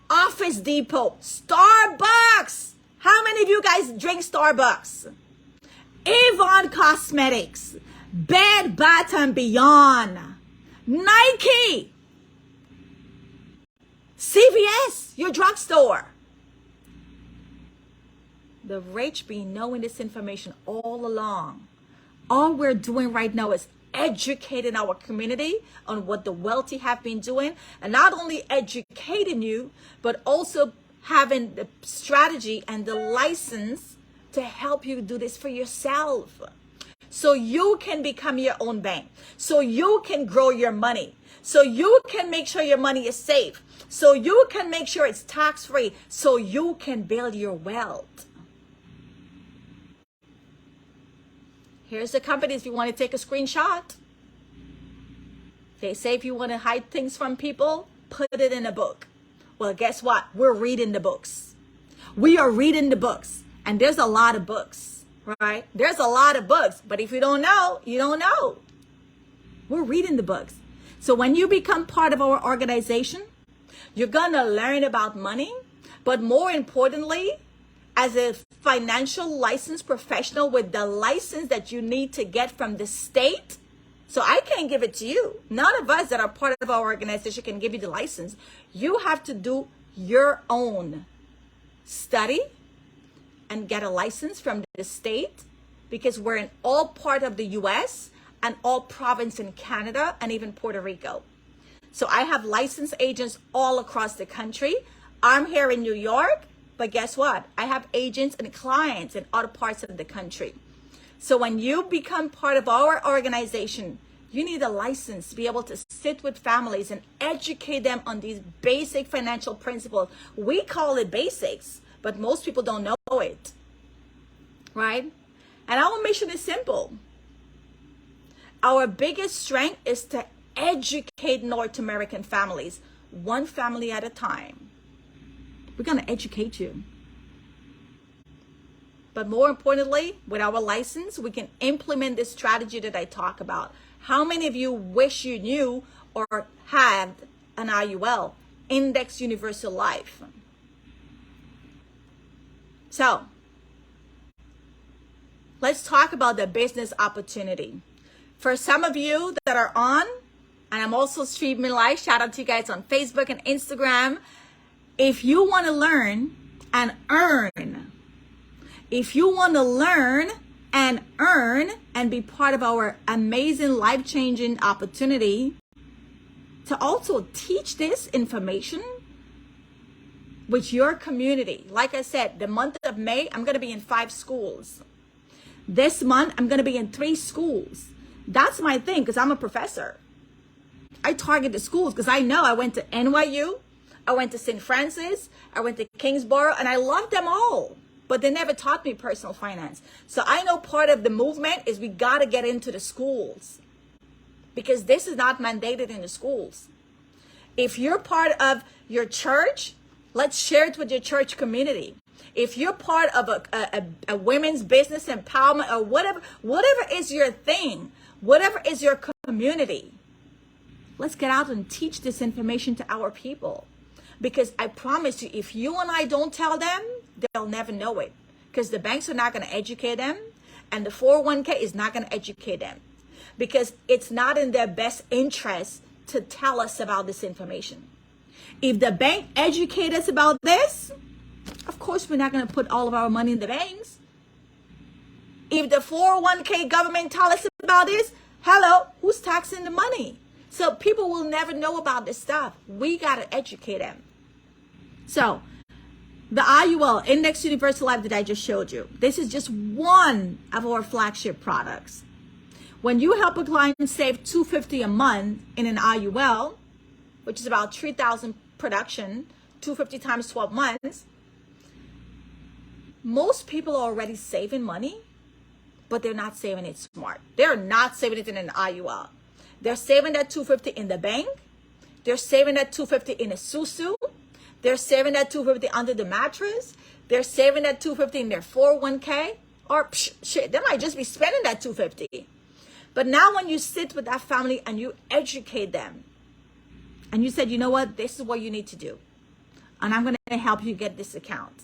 Office Depot, Starbucks. How many of you guys drink Starbucks? Avon Cosmetics, Bed Bath & Beyond, Nike, CVS, your drugstore. The rich be knowing this information all along. All we're doing right now is educating our community on what the wealthy have been doing, and not only educating you, but also having the strategy and the license to help you do this for yourself. So you can become your own bank. So you can grow your money. So you can make sure your money is safe. So you can make sure it's tax-free. So you can build your wealth. Here's the companies if you want to take a screenshot. They say if you want to hide things from people, put it in a book. Well, guess what? We're reading the books. We are reading the books. And there's a lot of books, right? There's a lot of books. But if you don't know, you don't know. We're reading the books. So when you become part of our organization, you're gonna learn about money, but more importantly, as a financial licensed professional with the license that you need to get from the state. So I can't give it to you. None of us that are part of our organization can give you the license. You have to do your own study and get a license from the state, because we're in all part of the US and all province in Canada and even Puerto Rico. So I have licensed agents all across the country. I'm here in New York, but guess what? I have agents and clients in other parts of the country. So when you become part of our organization, you need a license to be able to sit with families and educate them on these basic financial principles. We call it basics, but most people don't know it, right? And our mission is simple. Our biggest strength is to educate North American families, one family at a time. We're going to educate you. But more importantly, with our license, we can implement this strategy that I talk about. How many of you wish you knew or had an IUL, Index Universal Life? So, let's talk about the business opportunity. For some of you that are on, and I'm also streaming live, shout out to you guys on Facebook and Instagram. If you want to learn and earn, if you want to learn and earn and be part of our amazing life-changing opportunity to also teach this information with your community. Like I said, the month of May, I'm going to be in 5 schools. This month, I'm going to be in 3 schools. That's my thing, because I'm a professor. I target the schools because I know I went to NYU, I went to St. Francis, I went to Kingsborough, and I love them all. But they never taught me personal finance. So I know part of the movement is we got to get into the schools, because this is not mandated in the schools. If you're part of your church, let's share it with your church community. If you're part of a women's business empowerment or whatever is your thing, whatever is your community, let's get out and teach this information to our people. Because I promise you, if you and I don't tell them, they'll never know it. Because the banks are not going to educate them, and the 401k is not going to educate them. Because it's not in their best interest to tell us about this information. If the bank educates us about this, of course we're not going to put all of our money in the banks. If the 401k government tell us about this, hello, who's taxing the money? So people will never know about this stuff. We got to educate them. So the IUL, Index Universal Life, that I just showed you, this is just one of our flagship products. When you help a client save $250 a month in an IUL, which is about $3,000 production, $250 times 12 months, most people are already saving money, but they're not saving it smart. They're not saving it in an IUL. They're saving that $250 in the bank. They're saving that $250 in a susu. They're saving that $250 under the mattress. They're saving that $250 in their 401k. Or shit, they might just be spending that $250. But now when you sit with that family and you educate them, and you said, you know what, this is what you need to do, and I'm going to help you get this account.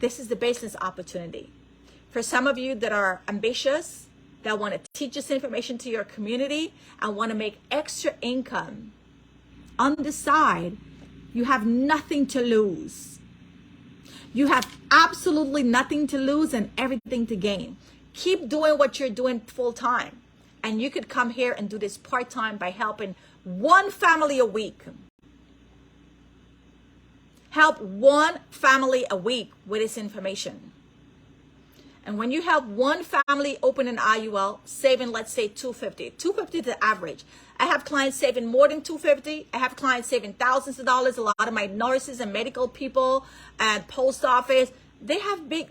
This is the business opportunity. For some of you that are ambitious, that want to teach this information to your community and want to make extra income on the side, you have nothing to lose. You have absolutely nothing to lose and everything to gain. Keep doing what you're doing full time. And you could come here and do this part time by helping one family a week. Help one family a week with this information. And when you help one family open an IUL, saving, let's say, $250. $250 is the average. I have clients saving more than $250. I have clients saving thousands of dollars. A lot of my nurses and medical people and post office, they have big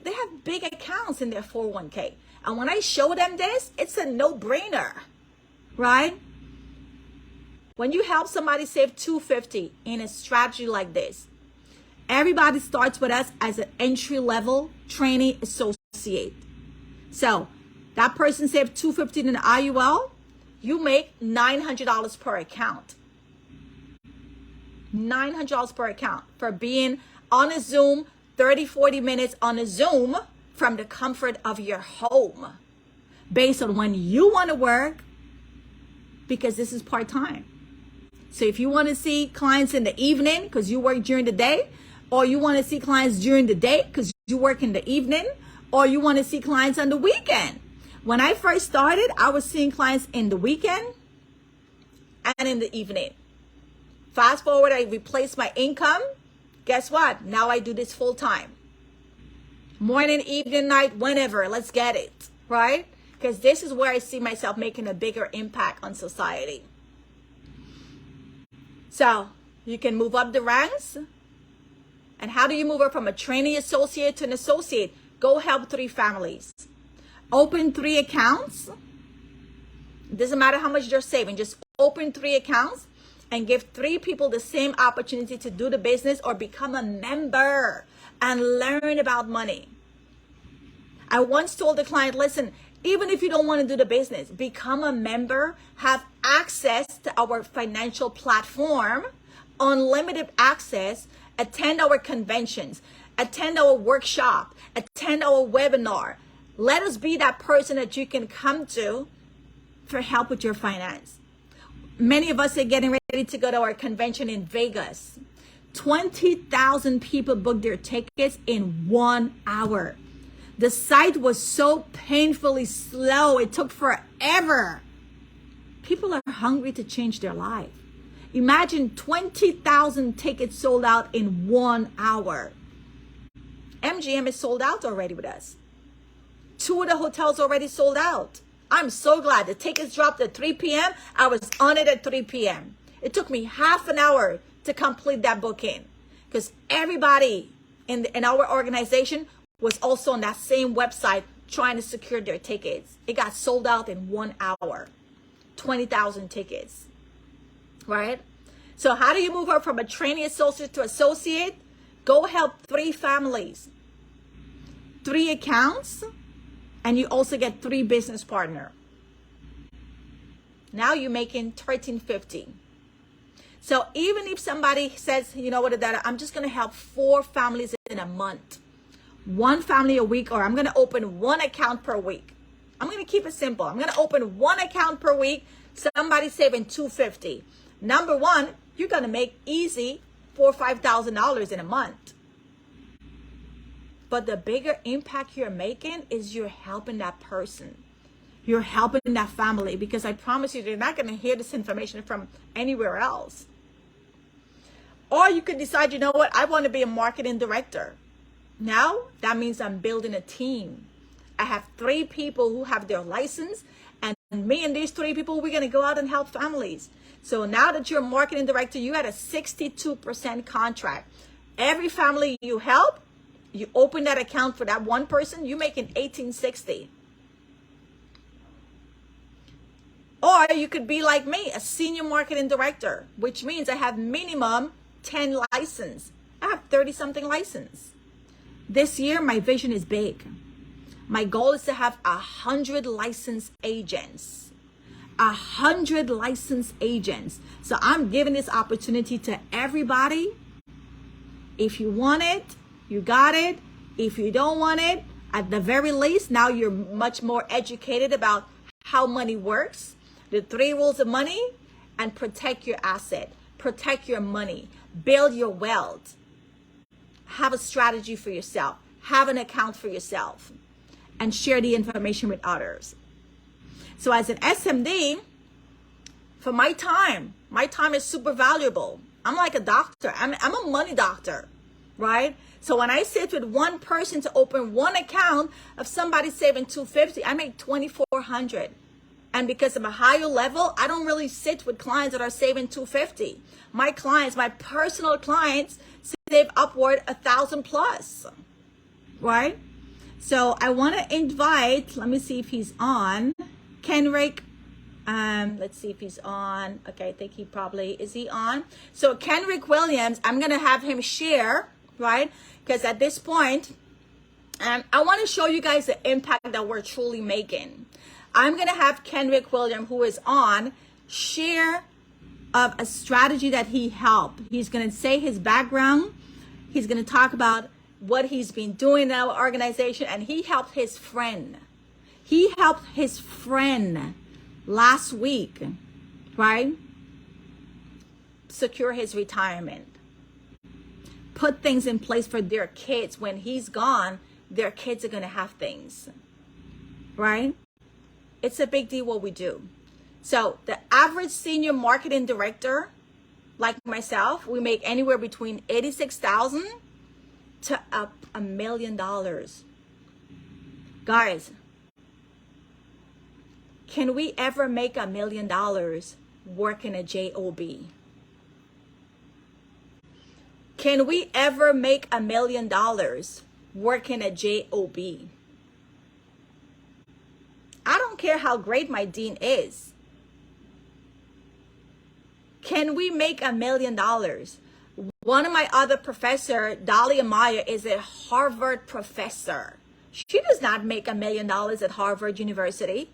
accounts in their 401k. And when I show them this, it's a no-brainer, right? When you help somebody save $250 in a strategy like this, everybody starts with us as an entry-level trainee associate. So that person saved $250 in an IUL. you make $900 per account. $900 per account for being on a Zoom, 30, 40 minutes on a Zoom from the comfort of your home, based on when you want to work, because this is part-time. So if you want to see clients in the evening because you work during the day, or you want to see clients during the day because you work in the evening, or you want to see clients on the weekend. When I first started, I was seeing clients in the weekend and in the evening. Fast forward, I replaced my income. Guess what? Now I do this full time. Morning, evening, night, whenever. Let's get it, right? Because this is where I see myself making a bigger impact on society. So you can move up the ranks. And how do you move up from a trainee associate to an associate? Go help 3 families. Open 3 accounts. It doesn't matter how much you're saving. Just open 3 accounts and give 3 people the same opportunity to do the business or become a member and learn about money. I once told the client, listen, even if you don't want to do the business, become a member, have access to our financial platform, unlimited access, attend our conventions, attend our workshop, attend our webinar. Let us be that person that you can come to for help with your finance. Many of us are getting ready to go to our convention in Vegas. 20,000 people booked their tickets in 1 hour. The site was so painfully slow. It took forever. People are hungry to change their life. Imagine 20,000 tickets sold out in 1 hour. MGM is sold out already with us. 2 of the hotels already sold out. I'm so glad. The tickets dropped at 3 p.m. I was on it at 3 p.m. It took me half an hour to complete that booking because everybody in our organization was also on that same website trying to secure their tickets. It got sold out in 1 hour. 20,000 tickets, right? So how do you move up from a trainee associate to associate? Go help 3 families, 3 accounts, and you also get 3 business partners. Now you're making $13.50. So even if somebody says, you know what, Adara, I'm just going to help 4 families in a month, 1 family a week, or I'm going to open 1 account per week. I'm going to keep it simple. I'm going to open 1 account per week. Somebody saving $250. Number 1, you're going to make easy $4,000 or $5,000 in a month. But the bigger impact you're making is you're helping that person. You're helping that family, because I promise you, they're not going to hear this information from anywhere else. Or you could decide, you know what, I want to be a marketing director. Now, that means I'm building a team. I have 3 people who have their license, and me and these 3 people, we're going to go out and help families. So now that you're a marketing director, you had a 62% contract. Every family you help, you open that account for that one person, you're making $18.60. Or you could be like me, a senior marketing director, which means I have minimum 10 license. I have 30-something license. This year, my vision is big. My goal is to have 100 licensed agents. 100 licensed agents. So I'm giving this opportunity to everybody. If you want it, you got it. If you don't want it, at the very least, now you're much more educated about how money works, the 3 rules of money, and protect your asset, protect your money, build your wealth, have a strategy for yourself, have an account for yourself, and share the information with others. So as an SMD, for my time is super valuable. I'm like a doctor. I'm a money doctor, right? So when I sit with one person to open 1 account of somebody saving $250, I make $2,400. And because I'm a higher level, I don't really sit with clients that are saving $250. My clients, my personal clients, save upward $1,000 plus, right? So I want to invite, let me see if he's on, Kenrick. Let's see if he's on. Okay, I think he probably, is he on? So Kenrick Williams, I'm going to have him share, right? Because at this point, I want to show you guys the impact that we're truly making. I'm going to have Kenrick William, who is on, share a strategy that he helped. He's going to say his background. He's going to talk about what he's been doing in our organization, and he helped his friend. He helped his friend last week, right? Secure his retirement. Put things in place for their kids. When he's gone, their kids are going to have things, right? It's a big deal what we do. So the average senior marketing director, like myself, we make anywhere between $86,000 to up $1 million. Guys, can we ever make $1 million working a job? Can we ever make $1 million working a job? I don't care how great my dean is. Can we make $1 million? One of my other professor, Dahlia Meyer, is a Harvard professor. She does not make $1 million at Harvard University.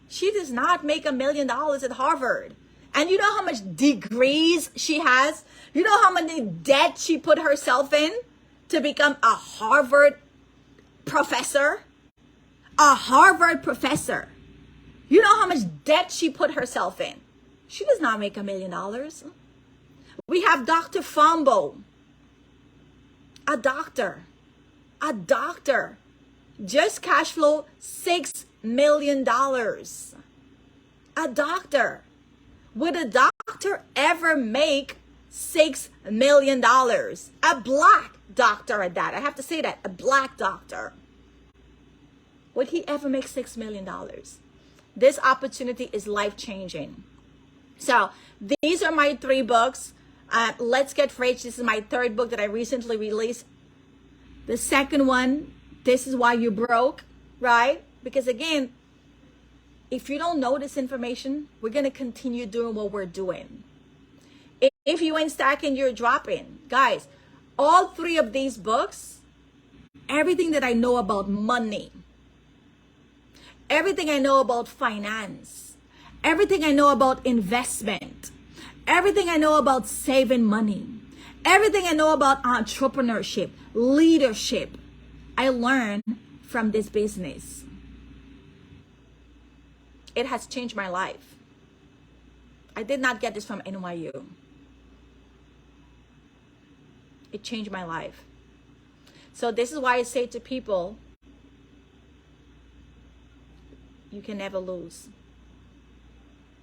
She does not make $1 million at Harvard. And you know how much degrees she has? You know how many debt she put herself in to become a Harvard professor? A Harvard professor. You know how much debt she put herself in? She does not make $1 million. We have Dr. Fombo, a doctor, just cash flow $6 million. A doctor. Would a doctor ever make $6 million? A black doctor at that. I have to say that, a black doctor. Would he ever make $6 million? This opportunity is life-changing. So these are my 3 books. Let's Get Rich. This is my 3rd book that I recently released. The second one, This Is Why You Broke, right? Because again, if you don't know this information, we're going to continue doing what we're doing. If you ain't stacking, you're dropping. Guys, all 3 of these books, everything that I know about money, everything I know about finance, everything I know about investment, everything I know about saving money, everything I know about entrepreneurship, leadership, I learned from this business. It has changed my life. I did not get this from NYU. It changed my life. So this is why I say to people, you can never lose.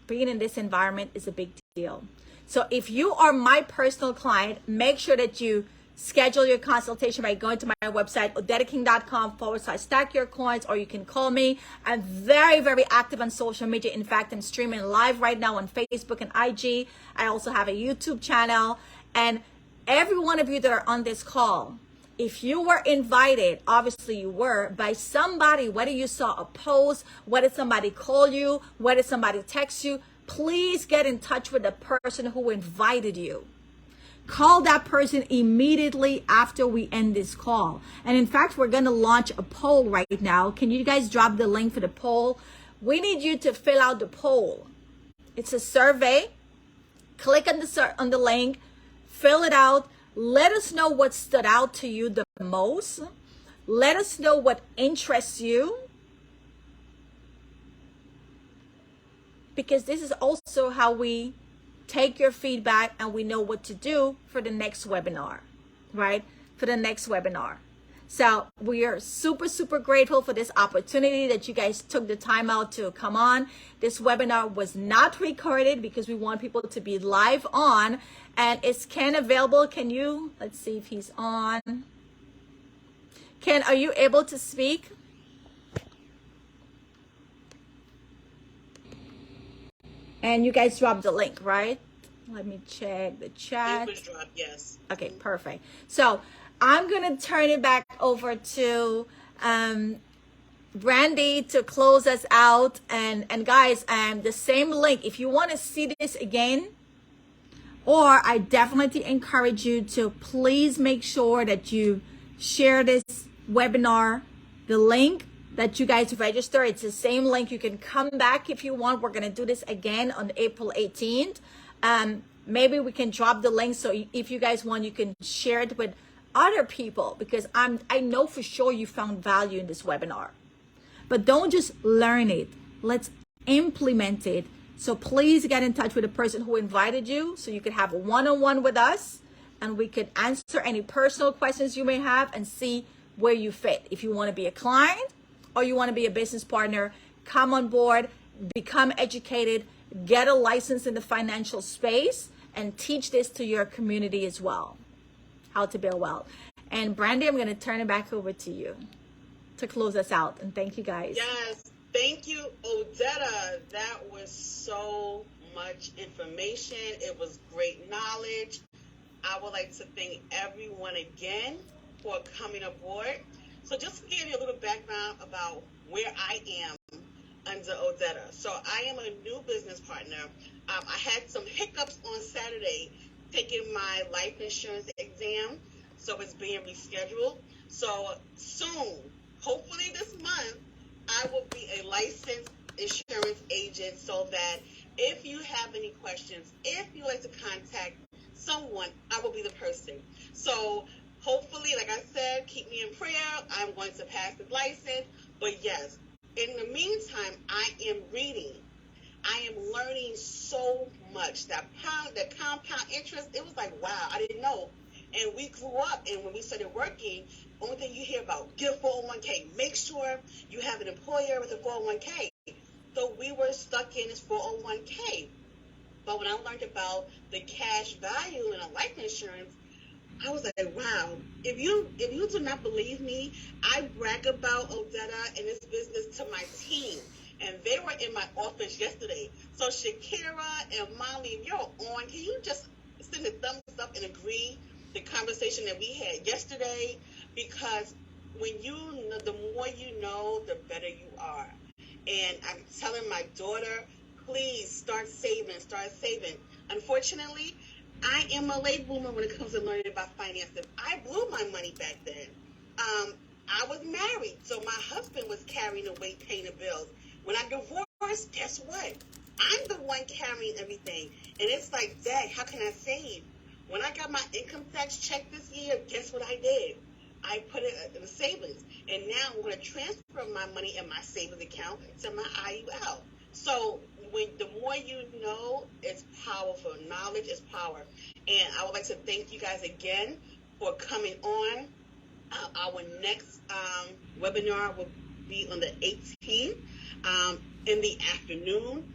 Being in this environment is a big deal. So if you are my personal client, make sure that you schedule your consultation by going to my website, odetaking.com/stack your coins, or you can call me. I'm very, very active on social media. In fact, I'm streaming live right now on Facebook and IG. I also have a YouTube channel. And every one of you that are on this call, if you were invited, obviously you were, by somebody, whether you saw a post, whether somebody called you, whether somebody text you, please get in touch with the person who invited you. Call that person immediately after we end this call. And in fact, we're going to launch a poll right now. Can you guys drop the link for the poll? We need you to fill out the poll. It's a survey. Click on the link, fill it out. Let us know what stood out to you the most. Let us know what interests you. Because this is also how we take your feedback and we know what to do for the next webinar, right? For the next webinar. So we are super, super grateful for this opportunity that you guys took the time out to come on. This webinar was not recorded because we want people to be live on, and is Ken available? Can you, let's see if he's on. Ken, are you able to speak? And you guys dropped the link, right? Let me check the chat. It was dropped, yes. Okay, perfect. So I'm going to turn it back over to Brandy to close us out. And guys, the same link, if you want to see this again, or I definitely encourage you to please make sure that you share this webinar, the link that you guys register. It's the same link. You can come back if you want. We're going to do this again on April 18th. Maybe we can drop the link, so if you guys want, you can share it with other people, because I know for sure you found value in this webinar. But don't just learn it. Let's implement it. So please get in touch with the person who invited you, so you could have a one-on-one with us, and we could answer any personal questions you may have and see where you fit. If you want to be a client or you want to be a business partner, come on board, become educated, get a license in the financial space, and teach this to your community as well. How to build wealth. And Brandy, I'm going to turn it back over to you to close us out. And thank you guys. Yes, thank you, Odetta. That was so much information. It was great knowledge. I would like to thank everyone again for coming aboard. So just to give you a little background about where I am under Odetta. So I am a new business partner. I had some hiccups on Saturday taking my life insurance exam, so it's being rescheduled. So soon, hopefully this month, I will be a licensed insurance agent, so that if you have any questions, if you like to contact someone, I will be the person. So hopefully, like I said, keep me in prayer. I'm going to pass the license. But yes, in the meantime, I am reading. I am learning so much. That compound interest, it was like, wow, I didn't know. And we grew up, and when we started working, only thing you hear about, get a 401k. Make sure you have an employer with a 401k. So we were stuck in this 401k. But when I learned about the cash value in a life insurance, I was like, wow. If you do not believe me, I brag about Odetta and this business to my team. And they were in my office yesterday. So Shakira and Molly, if you're on, can you just send a thumbs up and agree the conversation that we had yesterday? Because when the more you know, the better you are. And I'm telling my daughter, please start saving. Unfortunately, I am a late bloomer when it comes to learning about finances. I blew my money back then. I was married, so my husband was carrying the weight, paying the bills. When I divorced, guess what? I'm the one carrying everything. And it's like, Dad, how can I save? When I got my income tax check this year, guess what I did? I put it in savings. And now I'm going to transfer my money in my savings account to my IUL. So the more you know, it's powerful. Knowledge is power. And I would like to thank you guys again for coming on. Our next webinar will be on the 18th in the afternoon.